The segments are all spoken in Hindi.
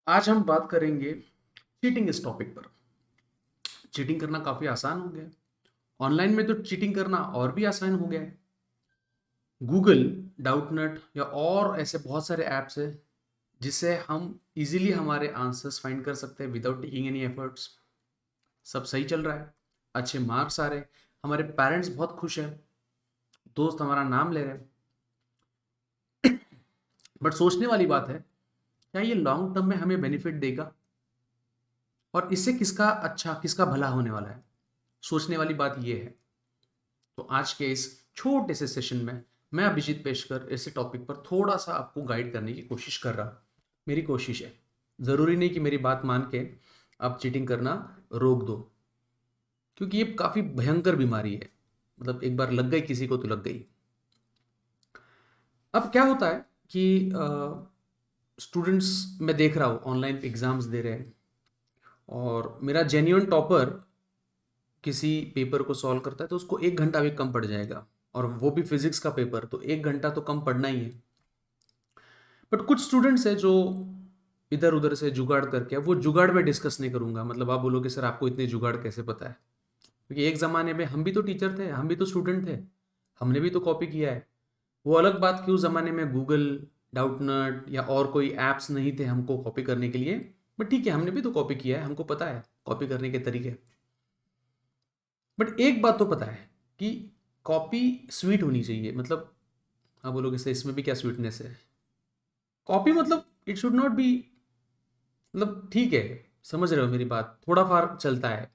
आज हम बात करेंगे चीटिंग इस टॉपिक पर। चीटिंग करना काफ़ी आसान हो गया है। ऑनलाइन में तो चीटिंग करना और भी आसान हो गया है। गूगल, डाउटनट या और ऐसे बहुत सारे ऐप्स हैं जिससे हम इजीली हमारे आंसर्स फाइंड कर सकते हैं विदाउट टेकिंग एनी एफर्ट्स। सब सही चल रहा है, अच्छे मार्क्स आ रहे हैं, हमारे पेरेंट्स बहुत खुश हैं, दोस्त हमारा नाम ले रहे हैं। बट सोचने वाली बात है, क्या ये लॉन्ग टर्म में हमें बेनिफिट देगा और इससे किसका अच्छा किसका भला होने वाला है? सोचने वाली बात ये है। तो आज के इस छोटे से सेशन में मैं अभिजीत पेशकर इस टॉपिक पर थोड़ा सा आपको गाइड करने की कोशिश कर रहा हूँ। मेरी कोशिश है, ज़रूरी नहीं कि मेरी बात मान के आप चीटिंग करना रोक दो, क्योंकि ये काफ़ी भयंकर बीमारी है। मतलब एक बार लग गई किसी को तो लग गई। अब क्या होता है कि स्टूडेंट्स मैं देख रहा हूँ ऑनलाइन एग्जाम्स दे रहे हैं, और मेरा जेन्युइन टॉपर किसी पेपर को सॉल्व करता है तो उसको 1 घंटा भी कम पड़ जाएगा, और वो भी फिजिक्स का पेपर, तो 1 घंटा तो कम पड़ना ही है। बट कुछ स्टूडेंट्स हैं जो इधर उधर से जुगाड़ करके, अब वो जुगाड़ में डिस्कस नहीं करूंगा। मतलब आप बोलोगे सर आपको इतने जुगाड़ कैसे पता है? क्योंकि एक ज़माने में हम भी तो टीचर थे, हम भी तो स्टूडेंट थे, हमने भी तो कॉपी किया है। वो अलग बात कि उस ज़माने में गूगल, डाउटनट या और कोई ऐप्स नहीं थे हमको कॉपी करने के लिए। बट ठीक है, हमने भी तो कॉपी किया है, हमको पता है कॉपी करने के तरीके। बट एक बात तो पता है कि कॉपी स्वीट होनी चाहिए। मतलब आप बोलोगे सर इसमें भी क्या स्वीटनेस है? कॉपी मतलब इट शुड नॉट बी, मतलब ठीक है, समझ रहे हो मेरी बात, थोड़ा फार चलता है,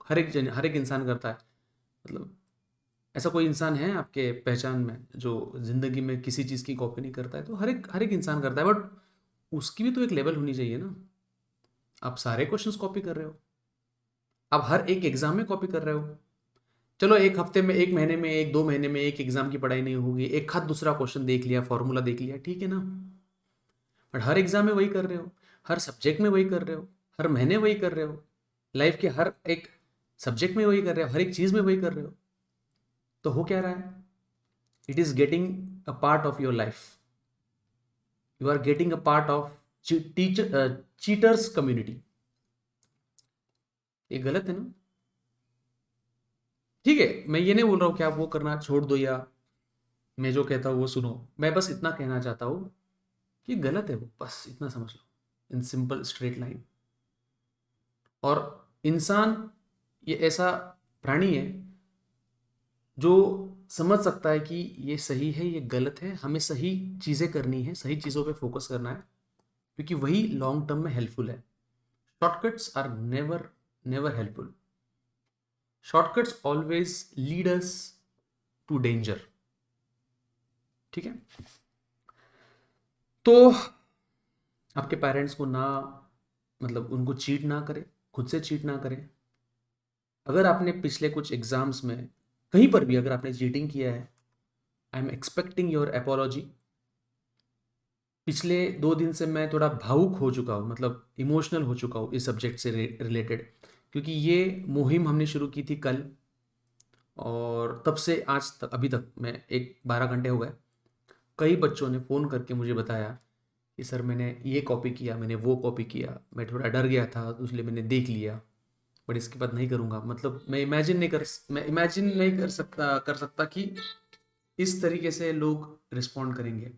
हर एक इंसान करता है। मतलब ऐसा कोई इंसान है आपके पहचान में जो जिंदगी में किसी चीज़ की कॉपी नहीं करता है? तो हर एक इंसान करता है, बट उसकी भी तो एक लेवल होनी चाहिए ना। आप सारे क्वेश्चंस कॉपी कर रहे हो, आप हर एक एग्जाम में कॉपी कर रहे हो। चलो एक हफ्ते में, एक महीने में, एक 2 महीने में एक एग्जाम की पढ़ाई नहीं होगी, एक हाथ दूसरा क्वेश्चन देख लिया, फॉर्मूला देख लिया, ठीक है ना। बट हर एग्जाम में वही कर रहे हो, हर सब्जेक्ट में वही कर रहे हो, हर महीने वही कर रहे हो, लाइफ के हर एक सब्जेक्ट में वही कर रहे हो, हर एक चीज में वही कर रहे हो। तो हो क्या रहा है? It is getting a part of your life. You are getting a part of teacher cheaters community. ये गलत है ना? ठीक है, मैं ये नहीं बोल रहा हूँ कि आप वो करना छोड़ दो, या मैं जो कहता हूँ वो सुनो। मैं बस इतना कहना चाहता हूँ कि गलत है वो, बस इतना समझ लो, इन सिंपल स्ट्रेट लाइन। और इंसान ये ऐसा प्राणी है जो समझ सकता है कि ये सही है, ये गलत है, हमें सही चीज़ें करनी है, सही चीज़ों पे फोकस करना है, क्योंकि वही लॉन्ग टर्म में हेल्पफुल है। Shortcuts are never never helpful. Shortcuts always lead us to danger. ठीक है? तो आपके पेरेंट्स को ना, मतलब उनको चीट ना करें, खुद से चीट ना करें। अगर आपने पिछले कुछ एग्जाम्स में कहीं पर भी अगर आपने चीटिंग किया है, I am expecting your apiology. पिछले 2 दिन से मैं थोड़ा भावुक हो चुका हूँ, मतलब इमोशनल हो चुका हूँ इस सब्जेक्ट से रिलेटेड, क्योंकि ये मुहिम हमने शुरू की थी कल, और तब से आज तक, अभी तक मैं 12 घंटे हो गए, कई बच्चों ने फ़ोन करके मुझे बताया कि सर मैंने ये कॉपी किया, मैंने वो कॉपी किया, मैं थोड़ा डर गया था तो इसलिए मैंने देख लिया, बट इसके बाद नहीं करूँगा। मतलब मैं इमेजिन नहीं कर सकता कि इस तरीके से लोग रिस्पॉन्ड करेंगे,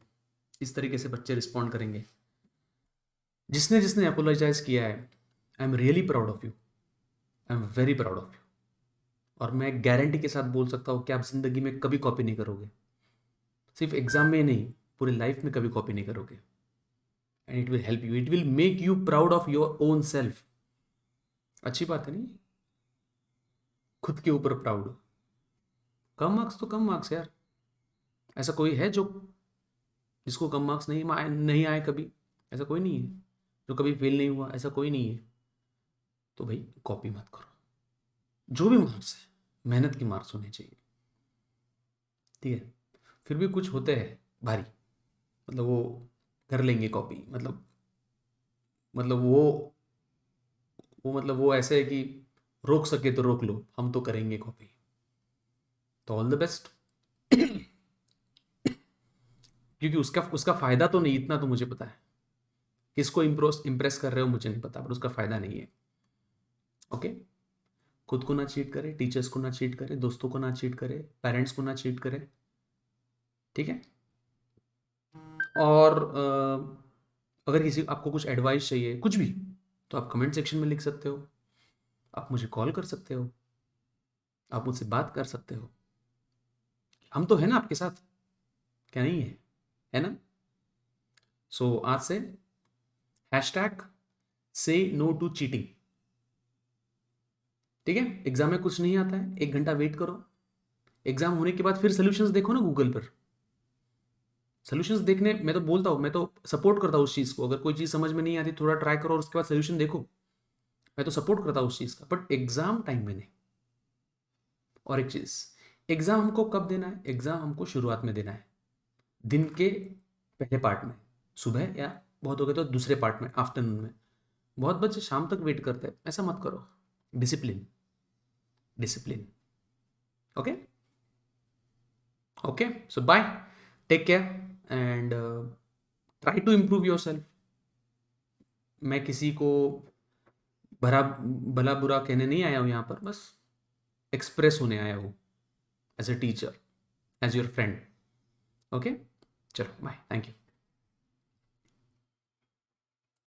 इस तरीके से बच्चे रिस्पॉन्ड करेंगे। जिसने जिसने अपोलोजाइज किया है, I am really proud of you, I am very proud of you. और मैं गारंटी के साथ बोल सकता हूँ कि आप जिंदगी में कभी कॉपी नहीं करोगे। सिर्फ एग्जाम में नहीं, पूरी लाइफ में कभी कॉपी नहीं करोगे। And it will help you, it will make you proud of your own self. अच्छी बात है नहीं? खुद के ऊपर प्राउड। कम मार्क्स तो कम मार्क्स यार। ऐसा कोई है जो, जिसको कम मार्क्स नहीं आए कभी? ऐसा कोई नहीं है। जो कभी फेल नहीं हुआ, ऐसा कोई नहीं है। तो भाई कॉपी मत करो। जो भी मार्क्स है, मेहनत के मार्क्स होने चाहिए। ठीक है? फिर भी कुछ होते हैं भारी, मतलब वो कर लेंगे कॉपी, मतलब वो ऐसे है कि रोक सके तो रोक लो, हम तो करेंगे कॉपी। तो ऑल द बेस्ट। क्योंकि उसका उसका फायदा तो नहीं, इतना तो मुझे पता है। किसको इम्प्रेस कर रहे हो मुझे नहीं पता, पर उसका फायदा नहीं है। ओके, खुद को ना चीट करे, टीचर्स को ना चीट करे, दोस्तों को ना चीट करे, पेरेंट्स को ना चीट करे, ठीक है। और अगर किसी आपको कुछ एडवाइस चाहिए कुछ भी, तो आप कमेंट सेक्शन में लिख सकते हो, आप मुझे कॉल कर सकते हो, आप मुझसे बात कर सकते हो। हम तो है ना आपके साथ, क्या नहीं है ना। सो आज से हैशटैग से नो टू चीटिंग, ठीक है। एग्जाम में कुछ नहीं आता है, 1 घंटा वेट करो, एग्जाम होने के बाद फिर सोल्यूशंस देखो ना गूगल पर। सोल्यूशंस देखने मैं तो बोलता हूँ, मैं तो सपोर्ट करता हूँ उस चीज़ को। अगर कोई चीज़ समझ में नहीं आती, थोड़ा ट्राई करो और उसके बाद सोल्यूशन देखो, मैं तो सपोर्ट करता हूँ उस चीज़ का, बट एग्जाम टाइम में नहीं। और एक चीज़, एग्जाम हमको कब देना है? एग्जाम हमको शुरुआत में देना है, दिन के पहले पार्ट में, सुबह, या बहुत हो गए तो दूसरे पार्ट में, आफ्टरनून में। बहुत बच्चे शाम तक वेट करते हैं, ऐसा मत करो। Discipline, discipline. Okay, okay, so bye, take care and try to improve yourself. मैं किसी को भरा भला बुरा कहने नहीं आया हूँ यहाँ पर, बस एक्सप्रेस होने आया हूँ as a teacher, as your friend. Okay, चलो बाय, थैंक यू।